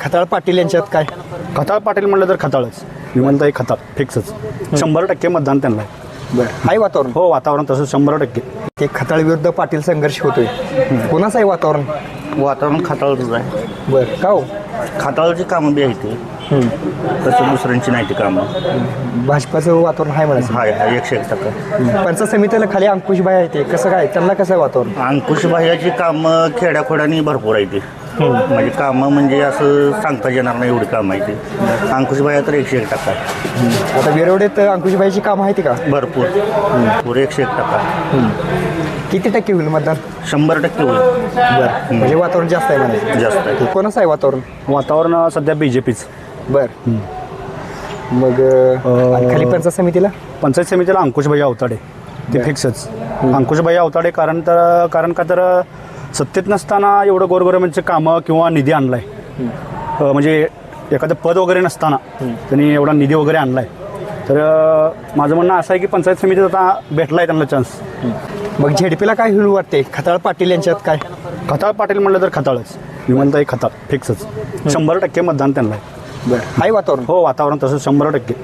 खताळ पाटील यांच्यात काय? खताळ पाटील म्हणलं तर खताळच, विमलताई खताळ फिक्सच, 100% मतदान त्यांना आहे. बरं आहे वातावरण? हो, वातावरण तसं 100%. ते खताळ विरुद्ध पाटील संघर्ष होतोय, कोणाचं आहे वातावरण? वातावरण खताळच आहे. बरं का हो? खताळची कामं बी आहे ते, तसं दुसऱ्यांची नाही ती कामं. भाजपाचं वातावरण आहे म्हणायचं. हाय 101%. पंचायत समितीला खाली अंकुशबाई आहे, ते कसं काय, त्यांना कसं आहे वातावरण? अंकुश भाईची कामं खेड्याखोड्यानी भरपूर आहे ती. म्हणजे कामं म्हणजे असं सांगता येणार नाही एवढी कामं आहे ती. अंकुश भाई तर 101% आहे. आता विरवडेत अंकुशबाईची कामं आहे ती का? भरपूर पुरे 101%. किती टक्के होईल मतदान? 100% होईल. बरं म्हणजे वातावरण जास्त आहे म्हणायचं. जास्त आहे. कोणाचं आहे वातावरण? वातावरण सध्या BJPच. बरं मग आणि खाली पंचायत समितीला? पंचायत समितीला अंकुशभाई अवताडे ते फिक्सच. अंकुशभाई अवताडे कारण का तर सत्तेत नसताना एवढं गोरगरिबांचे कामं किंवा निधी आणलाय, म्हणजे एखादं पद वगैरे नसताना त्यांनी एवढा निधी वगैरे आणलाय. तर माझं म्हणणं असं आहे की पंचायत समितीत आता भेटला आहे त्यांना चान्स. मग झेडपीला काय होईल वाटते? खताळ पाटील यांच्यात काय? खताळ पाटील म्हणलं तर खताळच, विमलताई खताळ फिक्सच, 100% मतदान त्यांना आहे. बरं आहे वातावरण? हो, वातावरण तसं 100%.